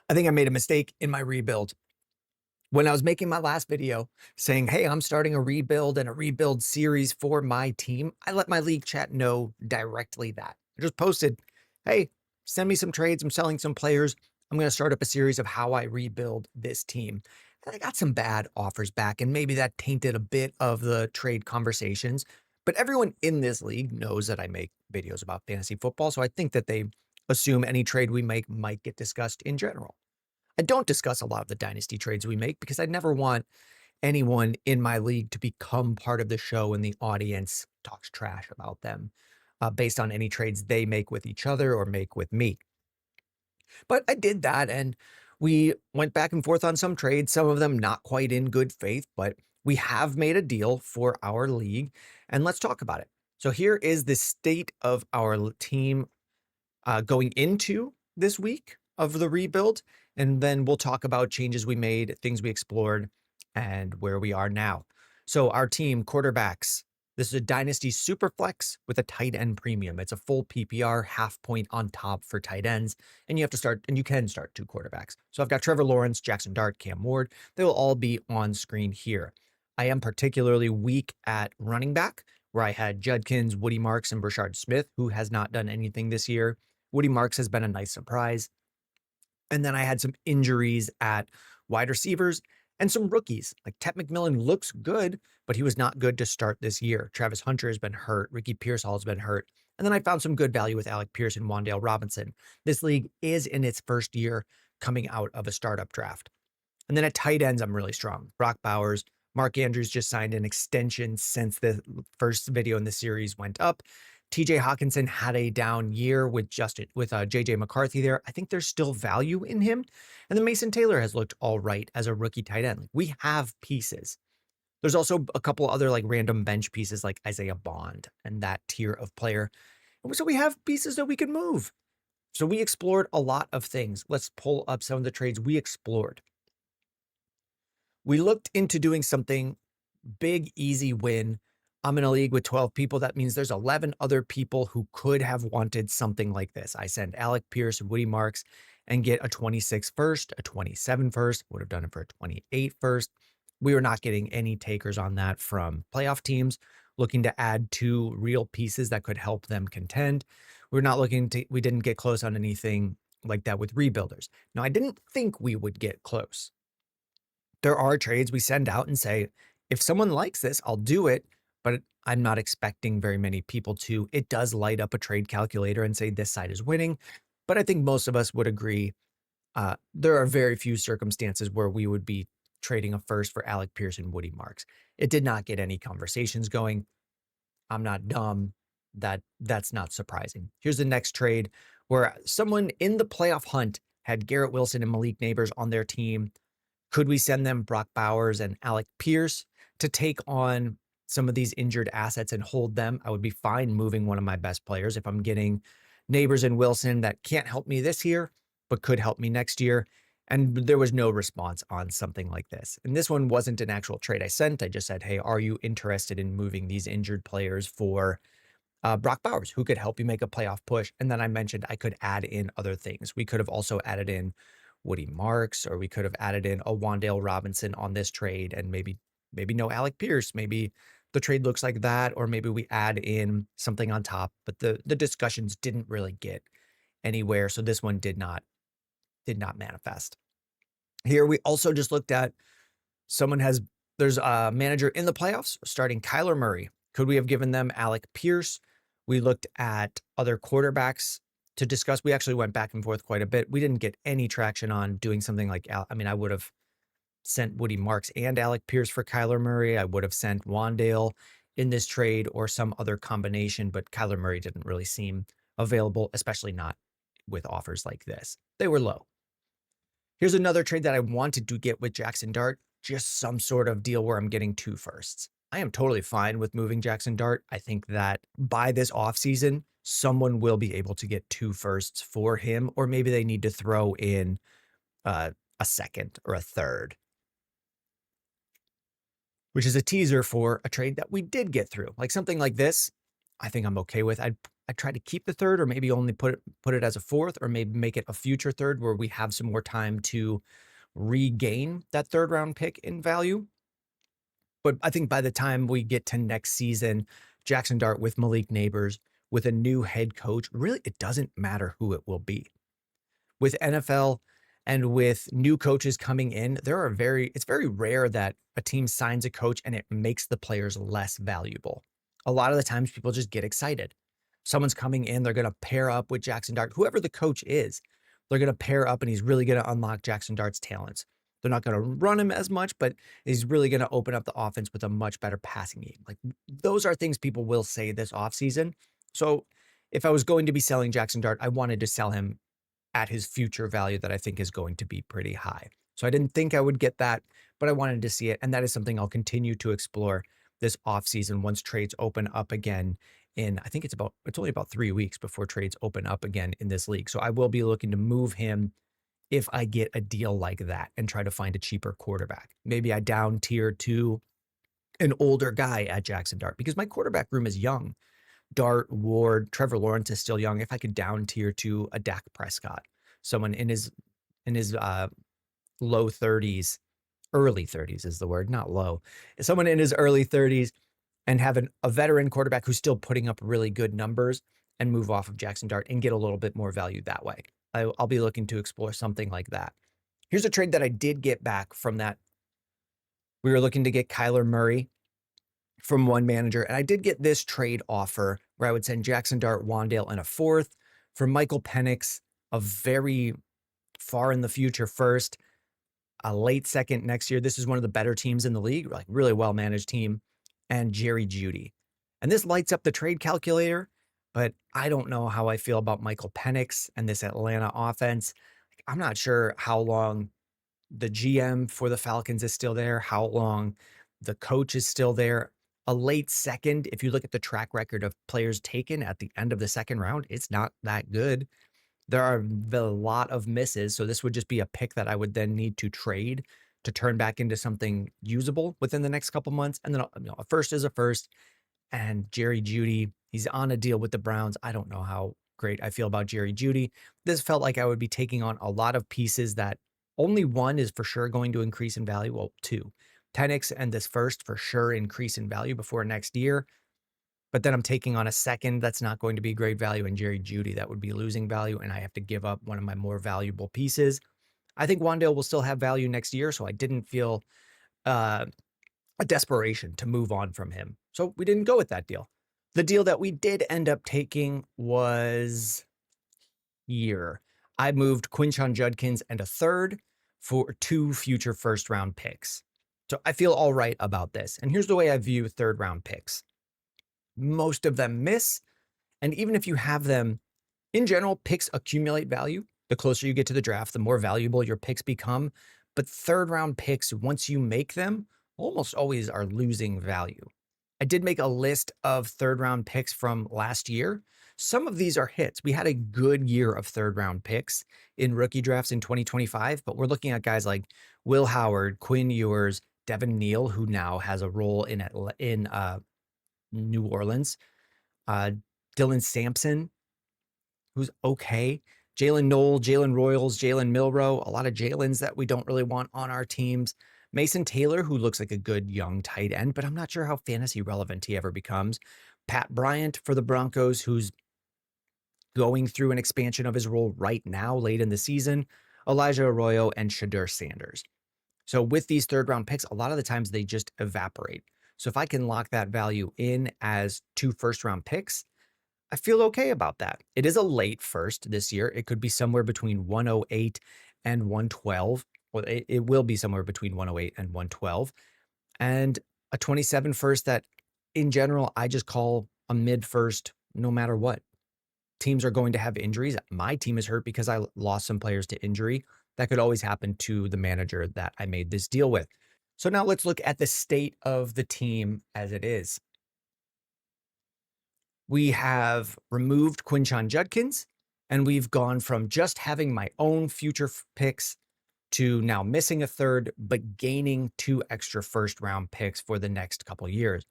I think I made a mistake in my rebuild. When I was making my last video saying, hey, I'm starting a rebuild and a rebuild series for my team, I let my league chat know directly that. I just posted, hey, send me some trades. I'm selling some players. I'm going to start up a series of how I rebuild this team. And I got some bad offers back, and maybe that tainted a bit of the trade conversations. But everyone in this league knows that I make videos about fantasy football, so I think that they assume any trade we make might get discussed in general. I don't discuss a lot of the dynasty trades we make because I never want anyone in my league to become part of the show and the audience talks trash about them based on any trades they make with each other or make with me. But I did that, and we went back and forth on some trades, some of them not quite in good faith, but we have made a deal for our league, and let's talk about it. So here is the state of our team going into this week of the rebuild, and then we'll talk about changes we made, things we explored, and where we are now. So our team, quarterbacks, this is a dynasty super flex with a tight end premium. It's a full PPR, half point on top for tight ends, and you can start two quarterbacks. So I've got Trevor Lawrence, Jackson Dart, Cam Ward. They will all be on screen here. I am particularly weak at running back, where I had Judkins, Woody Marks, and Brashard Smith, who has not done anything this year. Woody Marks has been a nice surprise. And then I had some injuries at wide receivers and some rookies. Like Tet McMillan looks good, but he was not good to start this year. Travis Hunter has been hurt. Ricky Pearsall has been hurt. And then I found some good value with Alec Pierce and Wan'Dale Robinson. This league is in its first year coming out of a startup draft. And then at tight ends, I'm really strong. Brock Bowers, Mark Andrews just signed an extension since the first video in the series went up. TJ Hawkinson had a down year with JJ McCarthy there. I think there's still value in him. And then Mason Taylor has looked all right as a rookie tight end. Like, we have pieces. There's also a couple other like random bench pieces like Isaiah Bond and that tier of player. So we have pieces that we can move. So we explored a lot of things. Let's pull up some of the trades we explored. We looked into doing something big, easy win. I'm in a league with 12 people. That means there's 11 other people who could have wanted something like this. I send Alec Pierce and Woody Marks and get a 26 first, a 27 first, would have done it for a 28 first. We were not getting any takers on that from playoff teams looking to add two real pieces that could help them contend. We didn't get close on anything like that with rebuilders. Now, I didn't think we would get close. There are trades we send out and say, if someone likes this, I'll do it, but I'm not expecting very many people to. It does light up a trade calculator and say this side is winning, but I think most of us would agree there are very few circumstances where we would be trading a first for Alec Pierce and Woody Marks. It did not get any conversations going. I'm not dumb. That's not surprising. Here's the next trade where someone in the playoff hunt had Garrett Wilson and Malik Neighbors on their team. Could we send them Brock Bowers and Alec Pierce to take on some of these injured assets and hold them? I would be fine moving one of my best players if I'm getting Neighbors and Wilson that can't help me this year, but could help me next year. And there was no response on something like this. And this one wasn't an actual trade I sent. I just said, hey, are you interested in moving these injured players for Brock Bowers, who could help you make a playoff push? And then I mentioned I could add in other things. We could have also added in Woody Marks, or we could have added in a Wan'Dale Robinson on this trade, and maybe no Alec Pierce. Maybe the trade looks like that, or maybe we add in something on top. But the discussions didn't really get anywhere, so this one did not manifest. Here we also just looked at there's a manager in the playoffs starting Kyler Murray. Could we have given them Alec Pierce? We looked at other quarterbacks to discuss. We actually went back and forth quite a bit. We didn't get any traction on doing something like, I would have sent Woody Marks and Alec Pierce for Kyler Murray. I would have sent Wan'Dale in this trade or some other combination, but Kyler Murray didn't really seem available, especially not with offers like this. They were low. Here's another trade that I wanted to get with Jackson Dart, just some sort of deal where I'm getting two firsts. I am totally fine with moving Jackson Dart. I think that by this offseason, someone will be able to get two firsts for him, or maybe they need to throw in a second or a third, which is a teaser for a trade that we did get through. Like something like this, I think I'm okay with. I'd I try to keep the third, or maybe only put it as a fourth, or maybe make it a future third where we have some more time to regain that third round pick in value. But I think by the time we get to next season, Jackson Dart with Malik Neighbors, with a new head coach, really, it doesn't matter who it will be. With NFL and with new coaches coming in, it's very rare that a team signs a coach and it makes the players less valuable. A lot of the times people just get excited. Someone's coming in, they're going to pair up with Jackson Dart, whoever the coach is. They're going to pair up and he's really going to unlock Jackson Dart's talents. They're not going to run him as much, but he's really going to open up the offense with a much better passing game. Like, those are things people will say this offseason. So if I was going to be selling Jackson Dart, I wanted to sell him at his future value that I think is going to be pretty high. So I didn't think I would get that, but I wanted to see it. And that is something I'll continue to explore this offseason once trades open up again I think it's only about 3 weeks before trades open up again in this league. So I will be looking to move him if I get a deal like that and try to find a cheaper quarterback. Maybe I down tier to an older guy at Jackson Dart because my quarterback room is young. Dart, Ward, Trevor Lawrence is still young. If I could down tier to a Dak Prescott, someone in his low 30s, early 30s is the word, not low. Someone in his early 30s and have a veteran quarterback who's still putting up really good numbers and move off of Jackson Dart and get a little bit more value that way. I'll be looking to explore something like that. Here's a trade that I did get back from that. We were looking to get Kyler Murray from one manager, and I did get this trade offer where I would send Jackson Dart, Wandale, and a fourth for Michael Penix, a very far in the future first, a late second next year. This is one of the better teams in the league, like really well-managed team, and Jerry Jeudy. And this lights up the trade calculator, but I don't know how I feel about Michael Penix and this Atlanta offense. I'm not sure how long the GM for the Falcons is still there, how long the coach is still there. A late second, if you look at the track record of players taken at the end of the second round, it's not that good. There are a lot of misses. So this would just be a pick that I would then need to trade to turn back into something usable within the next couple months. And then a first is a first. And Jerry Jeudy, he's on a deal with the Browns. I don't know how great I feel about Jerry Jeudy. This felt like I would be taking on a lot of pieces that only one is for sure going to increase in value. Well, two. Penix and this first for sure increase in value before next year. But then I'm taking on a second that's not going to be great value, and Jerry Jeudy that would be losing value, and I have to give up one of my more valuable pieces. I think Wandale will still have value next year, so I didn't feel a desperation to move on from him. So we didn't go with that deal. The deal that we did end up taking was here. I moved Quinshon Judkins and a third for 2 future first-round picks. So I feel all right about this. And here's the way I view third-round picks. Most of them miss, and even if you have them, in general, picks accumulate value. The closer you get to the draft, the more valuable your picks become. But third-round picks, once you make them, almost always are losing value. I did make a list of third-round picks from last year. Some of these are hits. We had a good year of third-round picks in rookie drafts in 2025, but we're looking at guys like Will Howard, Quinn Ewers, Devin Neal, who now has a role in New Orleans, Dylan Sampson, who's okay, Jalen Knoll, Jalen Royals, Jalen Milrow, a lot of Jalen's that we don't really want on our teams. Mason Taylor, who looks like a good young tight end, but I'm not sure how fantasy relevant he ever becomes. Pat Bryant for the Broncos, who's going through an expansion of his role right now, late in the season. Elijah Arroyo and Shadur Sanders. So with these third-round picks, a lot of the times they just evaporate. So if I can lock that value in as 2 first-round picks, I feel okay about that. It is a late first this year. It could be somewhere between 108 and 112. Well, it will be somewhere between 108 and 112. And a 27 first that, in general, I just call a mid-first no matter what. Teams are going to have injuries. My team is hurt because I lost some players to injury. That could always happen to the manager that I made this deal with. So now let's look at the state of the team as it is. We have removed Quinshon Judkins, and we've gone from just having my own future picks to now missing a third, but gaining 2 extra first-round picks for the next couple years.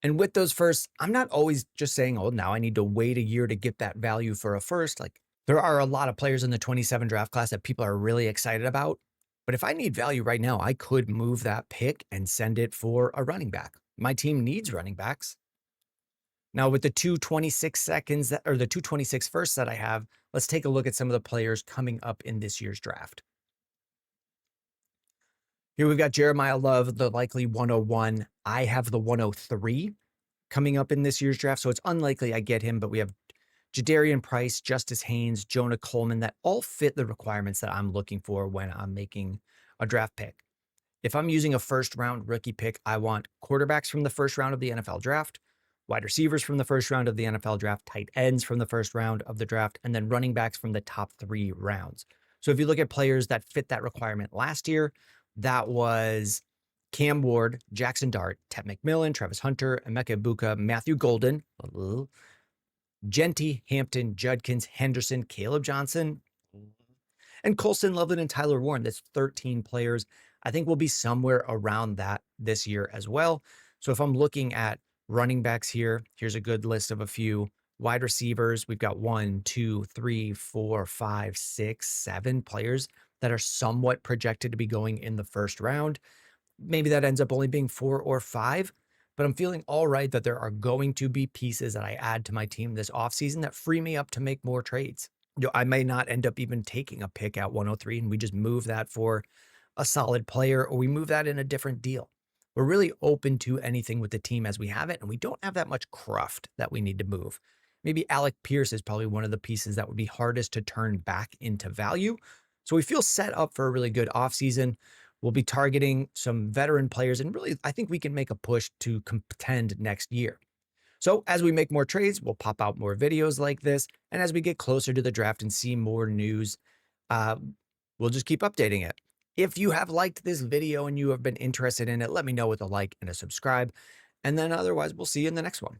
And with those firsts, I'm not always just saying, oh, now I need to wait a year to get that value for a first. Like there are a lot of players in the 27 draft class that people are really excited about. But if I need value right now, I could move that pick and send it for a running back. My team needs running backs. Now, with the 226 seconds that, or the 226 firsts that I have, let's take a look at some of the players coming up in this year's draft. Here we've got Jeremiah Love, the likely 101. I have the 103 coming up in this year's draft, so it's unlikely I get him, but we have Jadarian Price, Justice Haynes, Jonah Coleman that all fit the requirements that I'm looking for when I'm making a draft pick. If I'm using a first round rookie pick, I want quarterbacks from the first round of the NFL draft, wide receivers from the first round of the NFL draft, tight ends from the first round of the draft, and then running backs from the top 3 rounds. So if you look at players that fit that requirement last year, that was Cam Ward, Jackson Dart, Ted McMillan, Travis Hunter, Emeka Ibuka, Matthew Golden, Genty, Hampton, Judkins, Henderson, Caleb Johnson, and Colston, Loveland, and Tyler Warren. That's 13 players. I think we'll be somewhere around that this year as well. So if I'm looking at running backs here, here's a good list of a few. Wide receivers, we've got 1, 2, 3, 4, 5, 6, 7 players that are somewhat projected to be going in the first round. Maybe that ends up only being 4 or 5, but I'm feeling all right that there are going to be pieces that I add to my team this offseason that free me up to make more trades. I may not end up even taking a pick at 103 and we just move that for a solid player, or we move that in a different deal. We're really open to anything with the team as we have it, and we don't have that much cruft that we need to move. Maybe Alec Pierce is probably one of the pieces that would be hardest to turn back into value. So we feel set up for a really good offseason. We'll be targeting some veteran players, and really, I think we can make a push to contend next year. So as we make more trades, we'll pop out more videos like this. And as we get closer to the draft and see more news, uh, we'll just keep updating it. If you have liked this video and you have been interested in it, let me know with a like and a subscribe. And then otherwise, we'll see you in the next one.